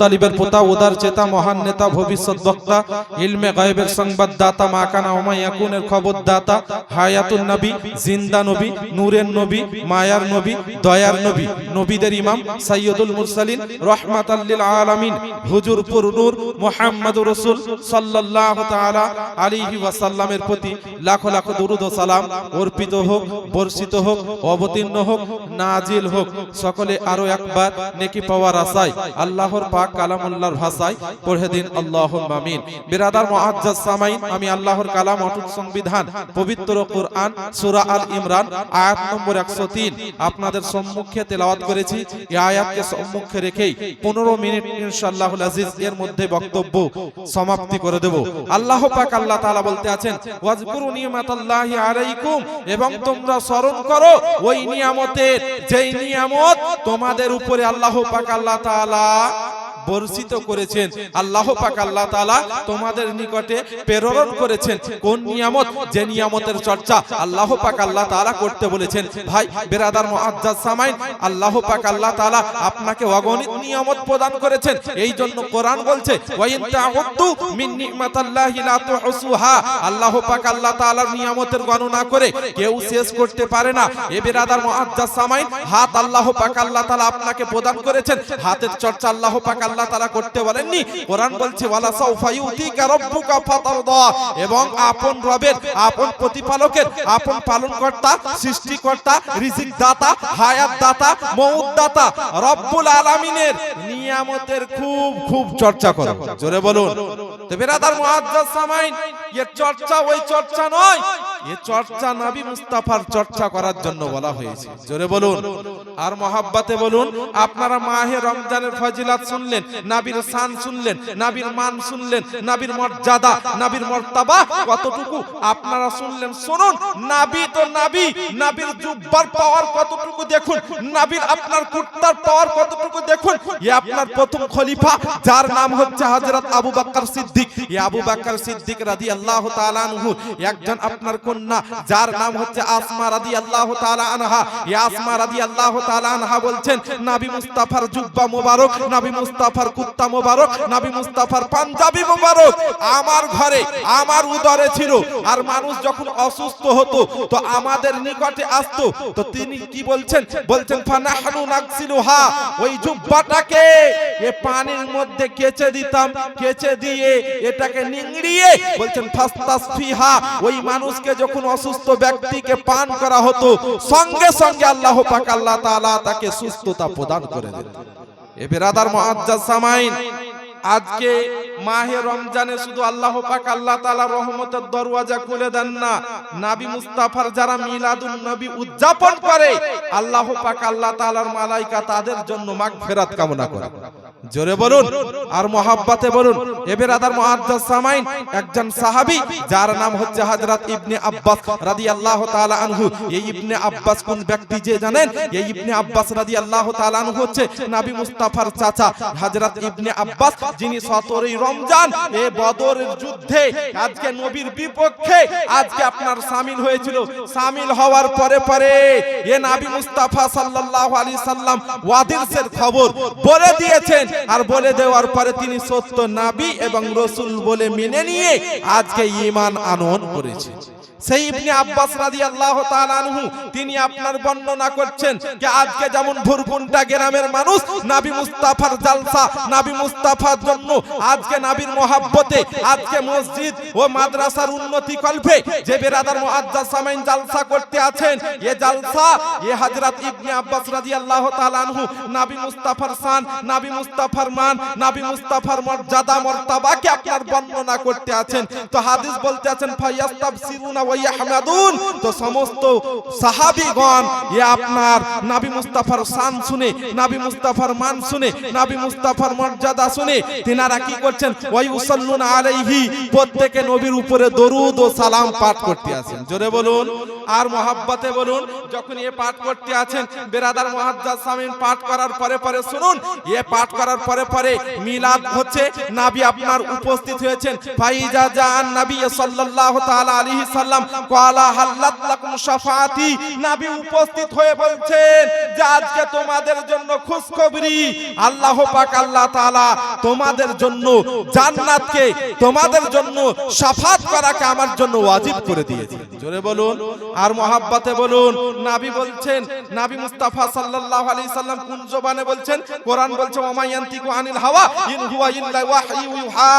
মুত্তালিবের পোতা, উদার চেতা, মহান নেতা, ভবিষ্যৎ বক্তা, ইলমে গায়বের সংবাদদাতা, মা কানা ওয়া মা ইয়াকুনের খবরদাতা, হায়াতুন নবী, জিন্দা নবী, নূরের নবী, মায়ার নবী, দয়ার নবী, নবীদের ইমাম, সাইয়্যিদুল মুরসালিন, রাহমাতাল লিল আলামিন, হুজুর পুর নূর মুহাম্মদুর রাসূল সাল্লাল্লাহু তাআলা আলাইহি ওয়াসাল্লামের প্রতি লাখো লাখো দরুদ ও সালাম অর্পিত হোক, বর্ষিত হোক, অবতীর্ণ হোক, নাজিল হোক। সকলে আরো একবার নেকি পাওয়ার আশায় আল্লাহর পাক কালামুল্লাহর ভাষায় পড়ে দিন আল্লাহুম্মা আমিন। বিরাদার মুআজ্জাজ সামাইন, আমি আল্লাহর কালাম অটুট সংবিধান পবিত্র কুরআন সূরা আল ইমরান আয়াত নম্বর 103 আপনাদের সম্মুখে তেলাওয়াত করেছি। এই আয়াতকে সম্মুখে রেখেই 15 মিনিট ইনশাআল্লাহুল আজিজ এর মধ্যে বক্তব্য সমাপ্তি করে দেব। আল্লাহ পাক আল্লাহ তাআলা বলতে আছেন, ওয়াজকুরু নি'মাতাল্লাহি আলাইকুম, এবং তোমরা স্মরণ করো ওই নিয়ামতের যেই নিয়ামত তোমাদের উপরে আল্লাহ পাক আল্লাহ তাআলা বর্ষিত করেছেন। আল্লাহ পাক আল্লাহ তাআলা তোমাদের নিকটে প্রেরণ করেছেন কোন নিয়ামত? যে নিয়ামতের চর্চা আল্লাহ পাক আল্লাহ তাআলা করতে বলেছেন। ভাই বিরাদার মুআজ্জাজ সামাইন, আল্লাহ পাক আল্লাহ তাআলা আপনাকে অগণিত নিয়ামত প্রদান করেছেন। এই জন্য কোরআন বলছে, ওয়া ইন তা'উদ্দু মিন নি'মাতাল্লাহি লা তুহসুহা, আল্লাহ পাক আল্লাহ তাআলার নিয়ামতের গণনা করে কেউ শেষ করতে পারে না। এ বিরাদার মুআজ্জাজ সামাইন, হাত আল্লাহ পাক আল্লাহ তাআলা আপনাকে প্রদান করেছেন, হাতের চর্চা আল্লাহ পাক আল্লাহ তাআলা করতে বলেননি? কোরআন বলছে, ওয়ালা সাউফা ইউতিকা রাব্বুকা ফাতারদা, এবং আপন রবের, আপন প্রতিপালকের, আপন পালনকর্তা, সৃষ্টিকর্তা, রিজিক দাতা, হায়াত দাতা, মউত দাতা রব্বুল আলামিনের নিয়ামতের খুব খুব চর্চা করো। জোরে বলুন। তো বিরাদার মুআজ্জাজ সামাইন, এর চর্চা ওই চর্চা নয়, এ চর্চা নবী মুস্তাফার চর্চা করার জন্য বলা হয়েছে। জোরে বলুন। আর মহাব্বতে বলুন। আপনারা মাহে রমজানের ফজিলত শুনলেন, নবীর শান শুনলেন, নবীর মান শুনলেন, নবীর মর্যাদা, নবীর মর্তবা কতটুকু আপনারা শুনলেন। শুনুন, নবী তো নবী, নবীর জুব্বার পাওয়ার কতটুকু দেখুন, নবীর আপনার কুর্তার পাওয়ার কতটুকু দেখুন। এ আপনার প্রথম খলিফা, যার নাম হচ্ছে হযরত আবু বকর সিদ্দিক। এ আবু বকর সিদ্দিক রাদিয়াল্লাহু তাআলা আনহু একজন আপনার কন্যা, যার নাম হচ্ছে আসমা রাদিয়াল্লাহু তাআলা আনহা। এ আসমা রাদিয়াল্লাহু তাআলা আনহা বলছেন, নবী মুস্তাফার জুব্বা মোবারক, নবী মুস্তাফার কুর্তা মোবারক, নবী মুস্তাফার পাঞ্জাবি মোবারক আমার ঘরে, আমার উদরে ছিল। আর মানুষ যখন অসুস্থ হতো তো আমাদের নিকটে আসতো, তো তিনি কি বলছেন? বলছেন, ফানাহনু নাগসিলুহা, ওই জুব্বাটাকে এ পানির মধ্যে কেচে দিতাম, কেচে দিয়ে এটাকে নিংড়িয়ে বলছেন ফাস্তাসফিহা, ওই মানুষকে যখন অসুস্থ ব্যক্তিকে পান করা হতো সঙ্গে সঙ্গে আল্লাহ পাক আল্লাহ তাআলা তাকে সুস্থতা প্রদান করে দিতেন। এ বিরাদার মুআজ্জাজ সামাইন, আজকে মাহে রমজানে শুধু আল্লাহ পাক আল্লাহ তাআলা রহমতের দরওয়াজা খুলে দেন না, নবী মুস্তাফার যারা মিলাদুন নবী উদযাপন করে আল্লাহ পাক আল্লাহ তাআলার মালায়েকা তাদের জন্য মাগফিরাত কামনা করে। জোরে বলুন। আর মহাব্বতে বলুন। এ বিরাদার মুআজ্জাজ সামাইন, একজন সাহাবী যার নাম হচ্ছে হযরত ইবনে আব্বাস রাদিয়াল্লাহু তাআলা আনহু। এই ইবনে আব্বাস কোন ব্যক্তি যে জানেন? এই ইবনে আব্বাস রাদিয়াল্লাহু তাআলা আনহু হচ্ছে নবী মুস্তাফার চাচা হযরত ইবনে আব্বাস, যিনি 17ই রমজান এ বদরের যুদ্ধে আজকে নবীর বিপক্ষে আজকে আপনার শামিল হয়েছিল। শামিল হওয়ার পরে পরে এ নবী মুস্তাফা সাল্লাল্লাহু আলাইহি সাল্লাম ওয়াদিসের খবর বলে দিয়েছেন। আর বলে দেওয়ার পরে তিনি সত্য নবী এবং রাসূল বলে মেনে নিয়ে আজকে ঈমান আনয়ন করেছেন। সেই ইবনে আব্বাস রাদিয়াল্লাহু তাআলা আনহু তিনি আপনার বর্ণনা করছেন যে আজকে যেমন ভুরকুন্টা গ্রামের মানুষ নবী মুস্তাফার জালসা, নবী মুস্তাফার জন্য আজকে নবীর মহব্বতে আজকে মসজিদ ও মাদ্রাসার উন্নতি কল্পে যে বিরাদার মুআজ্জাজ সামাইন জালসা করতে আছেন, এ জালসা এ হযরত ইবনে আব্বাস রাদিয়াল্লাহু তাআলা আনহু নবী মুস্তাফার শান, নবী মুস্তাফার মান, নবী মুস্তাফার মর্যাদা মর্তবাকে আপনার বর্ণনা করতে আছেন। তো হাদিস বলতে আছেন, ফায়াস্তাবসিরুনা ইয়াহমাদুন, তো সমস্ত সাহাবীগণ এ আপনার নবী মুস্তাফার শান শুনে, নবী মুস্তাফার মান শুনে, নবী মুস্তাফার মর্যাদা শুনে তিনারা কি করছেন? ওয়ায়ুসাল্লুনা আলাইহি, প্রত্যেকে নবীর উপরে দরুদ ও সালাম পাঠ করতে আছেন। জোরে বলুন। আর মহব্বতে বলুন। যখন এ পাঠ করতে আছেন বিরাদার মুআজ্জাজ সামিন, পাঠ করার পরে পরে শুনুন, এ পাঠ করার পরে পরে মিলাদ হচ্ছে, নবী আপনার উপস্থিত হয়েছেন। ফাইজা জান নবী সাল্লাল্লাহু তাআলা আলাইহি সাল্লাম সাল্লাম ক্বালা হাল্লাত লাকুম শাফাআতি, নবী উপস্থিত হয়ে বলছেন যে আজকে তোমাদের জন্য খুশখবরি, আল্লাহ পাক আল্লাহ তাআলা তোমাদের জন্য জান্নাতকে, তোমাদের জন্য শাফাত করাকে আমার জন্য ওয়াজিব করে দিয়েছে। জোরে বলুন আর মহাব্বতে বলুন। নবী বলছেন, নবী মুস্তাফা সাল্লাল্লাহু আলাইহি সাল্লাম কোন জবানে বলছেন? কোরআন বলছে ওমা ইয়ান্তিকু আনিল হাওয়া ইন হুয়া ইল্লা ওয়াহয়ু ইউহা।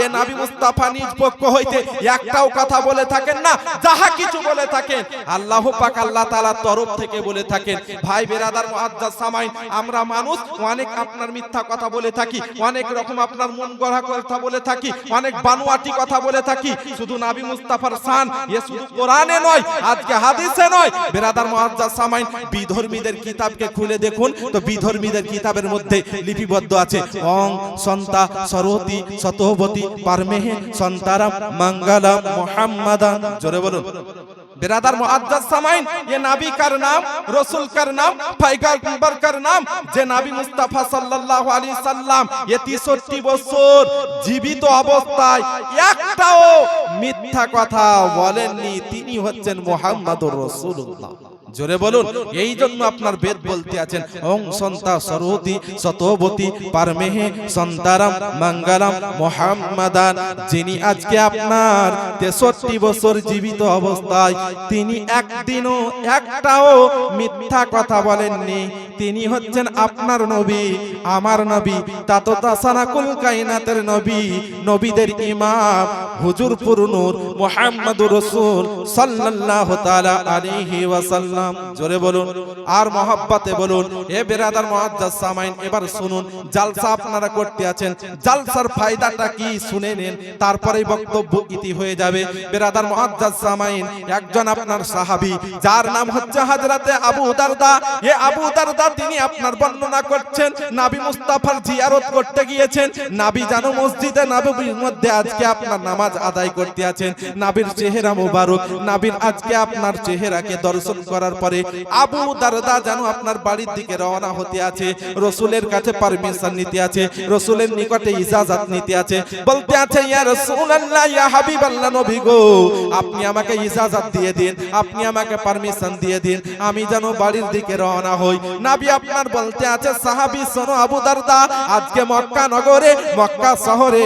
এ নবী মুস্তাফা নিজ পক্ষ হইতে একটাও কথা বলে থাকেন না, যাহা কিছু বলে থাকেন আল্লাহ পাক আল্লাহ তাআলার তরফ থেকে বলে থাকেন। ভাই বেরাদার মুআজ্জাজ সামাইন, আমরা মানুষ অনেক আপনার মিথ্যা কথা বলে থাকি, অনেক রকম আপনার মন গড়া কথা বলে থাকি, অনেক বানোয়াটি কথা বলে থাকি। শুধু নবী মুস্তাফার শান এ শুধু কোরআনে নয়, আজকে হাদিসে নয়। বেরাদার মুআজ্জাজ সামাইন, বিধর্মীদের কিতাবকে খুলে দেখুন তো বিধর্মীদের কিতাবের মধ্যে লিপিবদ্ধ আছে ওং সন্তা সরোতি সতোবতী পারমেহে সন্তারাম মঙ্গলম মুহাম্মাদান। জোরে বলুন। बेरादर मुआज्जज सामाइन, ये नबी कर नाम, रसूल कर नाम, पैगम्बर कर नाम जे नबी मुस्ताफा सल्लल्लाहु अलैहि वसल्लम ये 63 বছর জীবিত অবস্থায় একটাও মিথ্যা কথা বলেননি, তিনি হচ্ছেন মুহাম্মাদুর রাসূলুল্লাহ। জোরে বলুন। এই জন্য আপনার বেদ বলতে আছেন ওং সন্তা সরোতি সতোবতী পারমেহে সন্তারাম মঙ্গলম মুহাম্মাদান। যিনি আজকে আপনার 63 বছর জীবিত অবস্থায় তিনি একদিনও একটাও মিথ্যা কথা বলেননি, তিনি হচ্ছেন আপনার নবী, আমার নবী, তাততাসানাকুল কায়নাতের নবী, নবীদের ইমাম হুজুর পুরনূর মুহাম্মাদুর রাসূল সাল্লাল্লাহু তাআলা আলাইহি ওয়াসাল্লাম। জোরে বলুন আর মহব্বতে বলুন। এ বেরাদার মুআজ্জাজ সামাইন, এবার শুনুন, জালসা আপনারা করতে আছেন, জালসার ফায়দাটা কি শুনে নেন, তারপরেই বক্তব্য ইতি হয়ে যাবে। বেরাদার মুআজ্জাজ সামাইন, একজন আপনার সাহাবী যার নাম হচ্ছে হযরতে আবু দারদা। এ আবু দারদা তিনি আপনার বর্ণনা করছেন নবী মুস্তাফার জিয়ারত করতে গিয়েছেন। নবী জানো মসজিদে নববীর মধ্যে আজকে আপনার নামাজ আদায় করতে আছেন, নবীর চেহারা মোবারক, নবীর আজকে আপনার চেহারাকে দর্শন করার পরে আবু দারদা জানো আপনার বাড়ির দিকে রওনা হতে আছে, রাসূলের কাছে পারমিশন নিতে আছে, রাসূলের নিকটে ইজাজত নিতে আছে, বলতে আছে ইয়া রাসূলুল্লাহ ইয়া হাবিবাল্লাহ, নবী গো আপনি আমাকে ইজাজত দিয়ে দিন, আপনি আমাকে পারমিশন দিয়ে দিন, আমি যেন বাড়ির দিকে রওনা হই। নবী আপনার বলতে আছে সাহাবী শোনো আবু দারদা, আজকে মক্কা নগরে, মক্কা শহরে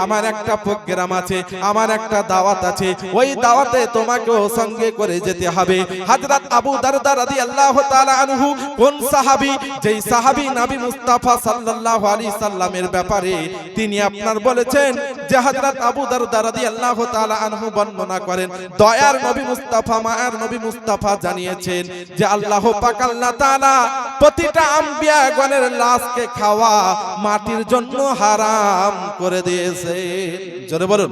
আমার একটা প্রোগ্রাম আছে, আমার একটা দাওয়াত আছে, ওই দাওয়াতে তোমাকেও সঙ্গে করে যেতে হবে। হযরত আবু দারদা রাদিয়াল্লাহু তাআলা আনহু কোন সাহাবী? যেই সাহাবী নবী মুস্তাফা সাল্লাল্লাহু আলাইহি সাল্লামের ব্যাপারে তিনি আপনার বলেছেন যে হযরত আবু দারদা রাদিয়াল্লাহু তাআলা আনহু বর্ণনা করেন দয়ার নবী মুস্তাফা, মায়ের নবী মুস্তাফা জানিয়েছেন যে আল্লাহ পাক আল্লাহ তাআলা প্রতিটা আম্বিয়া গণের লাশকে খাওয়া মাটির জন্য হারাম করে দিয়েছে। জোরে বলুন।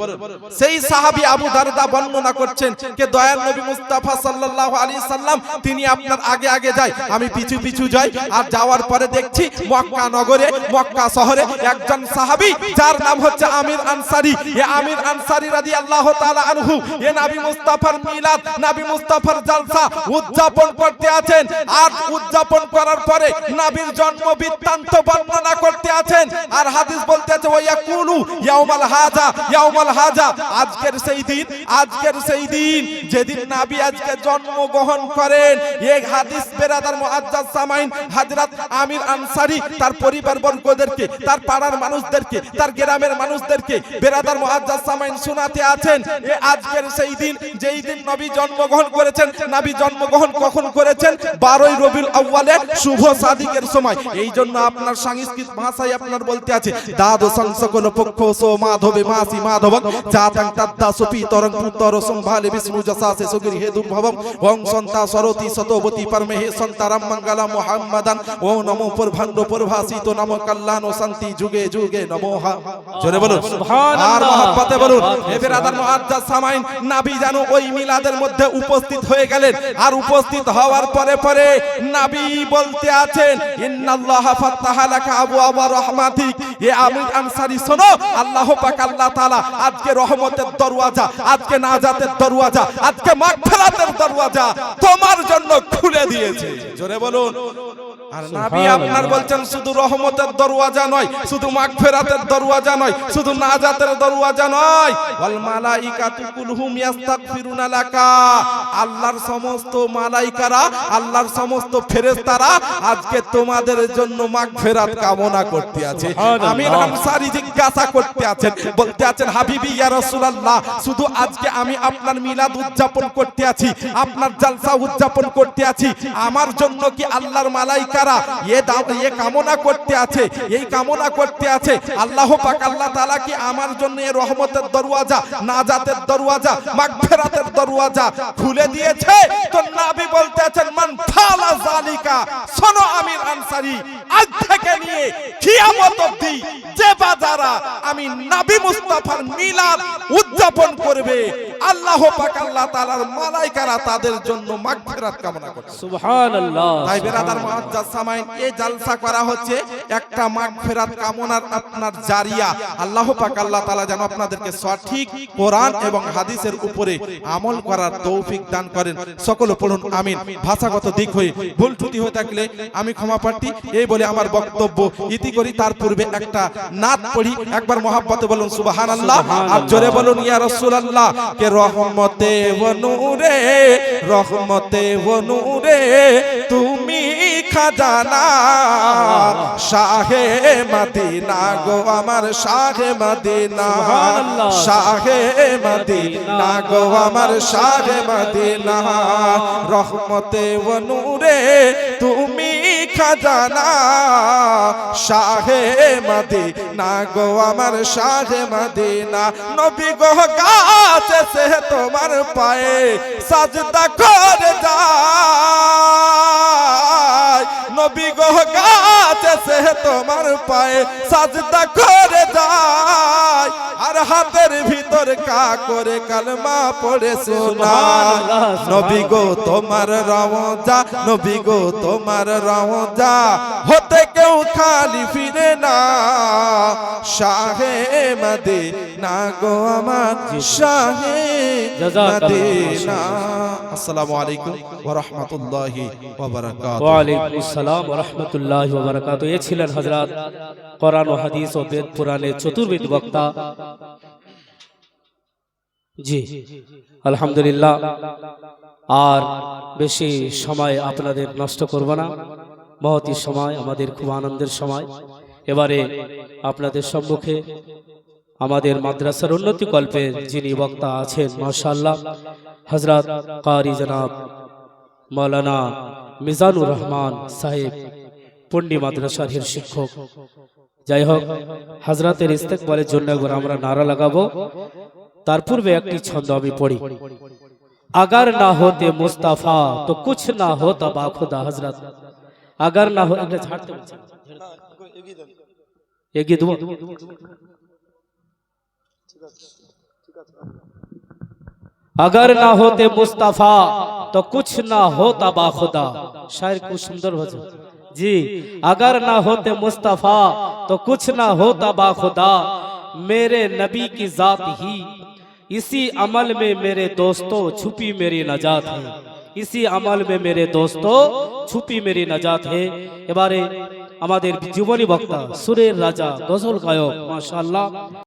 সেই সাহাবী আবু দারদা বর্ণনা করছেন যে দয়ার নবী মুস্তাফা সাল্লাল্লাহু আলাইহি সাল্লাম তিনি আপনার আগে আগে যায়, আমি পিছু পিছু যাই, আর যাওয়ার পরে দেখছি মক্কা নগরে, মক্কা শহরে একজন সাহাবী যার নাম হচ্ছে আমির আনসারী। এ আমির আনসারী রাদিয়াল্লাহু তাআলা আনহু এ নবী মুস্তাফার মিলাদ, নবী মুস্তাফার জালসা উদযাপন করতে আছেন, আর উদযাপন করার পরে নবীর জন্ম বৃত্তান্ত বর্ণনা করতে আছেন, আর হাদিস বলতে আছে ওয়ায়াকুলু ইয়াউমাল হাজা, ইয়াউমাল হাজা, আজকের সেই দিন, আজকের সেই দিন যেদিন নবী আজকে জন্মগ্রহণ করেন। এই হাদিস বেরাদার মুআজ্জাজ সামাইন হযরত আমির আনসারী তার পরিবার বর্গদেরকে, তার পাড়ার মানুষদেরকে, তার গ্রামের মানুষদেরকে বেরাদার মুআজ্জাজ সামাইন শোনাতে আছেন এ আজকের সেই দিন যেই দিন নবী জন্মগ্রহণ করেছেন। নবী জন্মগ্রহণ কখন করেছেন? 12ই রবিউল আউয়ালে শুভ সাদিকের সময়। এই জন্য আপনার সংস্কৃত ভাষায় আপনার বলতে আছে দাদো সংসকল পক্ষ সো মাধবে মাসি মাধবং জাতং তদ্দা সুপি তরং পুত্র সম্ভালে বিষ্ণু যশাসে সুগির হে দুর্ভবং ওং সন্তা সরতি সতোবতী পরমেহে সন্তারাম মঙ্গলম মুহাম্মাদান ও নমো পরভান্ড পরভাসিত নমো কল্যাণ ও শান্তি যুগে যুগে নমোহা। জোরে বলুন আর মহব্বতে বলুন। হে বেরাদার মুআজ্জাজ সামাইন, নবী জানো ওই মিলাদের মধ্যে উপস্থিত হয়ে গেলেন, আর উপস্থিত হওয়ার পরে পরে নবী বলতে আছেন ইন্নাল্লাহা ফাতাহা লাকা আবওয়াবা রাহমাতিক। এ আমির আনসারী শোনো, আল্লাহ পাক আল্লাহ তাআলা আজকে রহমতের দরওয়াজা, আজকে নাজাতের দরওয়াজা, আজকে মাগফিরাতের দরওয়াজা তোমার জন্য খুলে দিয়েছে। জোরে বলুন আর নবী আপনার বলছেন শুধু রহমতের দরওয়াজা নয়, শুধু মাগফিরাতের দরওয়াজা নয়, শুধু নাজাতের দরওয়াজা নয়, ওয়াল মালাইকাতু কুলহুম ইস্তাগফিরুনা লাকা, আল্লাহর সমস্ত মালাইকারা, আল্লাহর সমস্ত ফেরেশতারা আজকে তোমাদের জন্য মাগফিরাত কামনা করতে আছে। আমির আনসারী জিজ্ঞাসা করতে আছেন, বলতে আছেন হাবিবি ইয়া রাসূলুল্লাহ, শুধু আজকে আমি আপনার মিলাদ উদযাপন করতে আছি, আপনার জালসা উদযাপন করতে আছি, আমার জন্য কি আল্লাহর মালাইকারা এ কামনা করতে আছে, এই কামনা করতে আছে আল্লাহ পাক আল্লাহ তাআলা কি আমার জন্য এই রহমতের দরওয়াজা, নাজাতের দরওয়াজা, মাগফিরাতের দরওয়াজা খুলে দিয়েছে? তো নবী বলতে আছেন মান ফালা যালিকা, শোনো আমির আনসারী, আজ থেকে নিয়ে কিয়ামত অবধি যে বাজারা আমি নবী মুস্তাফার মিলাদ উদযাপন করবে, আল্লাহ পাক আল্লাহ তাআলার মালাইকারা তাদের জন্য মাগফিরাত কামনা করে। সুবহানাল্লাহ। তাই বেরাদার মুআজ্জাজ সামাইন, এই জালসা করা হচ্ছে একটা মাগফিরাত কামনার আপনার জারিয়া। আল্লাহ পাক আল্লাহ তাআলা যেন আপনাদেরকে সঠিক কোরআন এবং হাদিসের উপরে আমল করার তৌফিক দান করেন। সকলে পড়ুন আমিন। ভাষাগত দিক হয়ে ভুল ত্রুটি হয়ে থাকলে আমি ক্ষমা প্রার্থী, এই বলে আমার বক্তব্য ইতি করি। তার পূর্বে একটা নাত পড়ি, একবার মহব্বতে বলুন সুবহানাল্লাহ, আর জোরে বলুন ইয়া রাসূলুল্লাহ। কে রহমতে ও নূরে, রহমতে ও নূরে তুমি খাজানা, শাহে মদিনা গো আমার শাহে মদিনা, শাহে মদিনা গো আমার শাহে মদিনা, রহমতে ও নূরে তুমি খাজানা, শাহে মদিনা গো আমার শাহে মদিনা। নবী গো কাছে সে তোমার পায়ে সাজদা করে যায়, নবী গো কাছে সে তোমার পায়ে সাজদা করে যায়, আর হাতের ভিতর কা করে কালমা পড়ে শোনায়। নবী গো তোমার রওজা, নবী গো তোমার রওজা হতে কেউ খালি ফিরে না, শাহে মদিনা গো আমার শাহে মদিনা। আসসালামু আলাইকুম ওয়া রাহমাতুল্লাহি ওয়া বারাকাতুহু। ওয়া আলাইকুম আসসালাম ওয়া রাহমাতুল্লাহি ওয়া বারাকাতুহু। এ ছিলেন হযরত কোরআন ও হাদিস ও বেদ পুরাণের চতুর্বেদ বক্তা। জি আলহামদুলিল্লাহ, আর বেশি সময় আপনাদের নষ্ট করব না, মহতি সময়, আমাদের খুব আনন্দের সময়। এবারে আপনাদের সম্মুখে আমাদের মাদ্রাসার উন্নতি কল্পের যিনি বক্তা আছেন মাশাআল্লাহ, হযরত কারি জনাব মাওলানা মিজানুর রহমান সাহেব, পন্ডি মাদ্রাসার হেড শিক্ষক। যাই হোক, হযরতের ইস্তেকবালের জন্য একবার আমরা নারা লাগাবো। তার পূর্বে একটি ছন্দ আমি পড়ি। अगर ना होते मुस्तफा तो कुछ ना होता बाखुदा। हजरत अगर ना हो अगर ना होते मुस्तफा तो कुछ ना होता बाखुदा। शायर को सुंदर भजन जी। अगर ना होते मुस्तफा तो कुछ ना होता बाखुदा, मेरे नबी की जात ही इसी अमल में मेरे दोस्तों छुपी मेरी नजात है। इसी अमल में मेरे दोस्तों छुपी मेरी नजात है। এবারে আমাদের জীবনী বক্তা সুরের রাজা গজল গায়ক মাশাআল্লাহ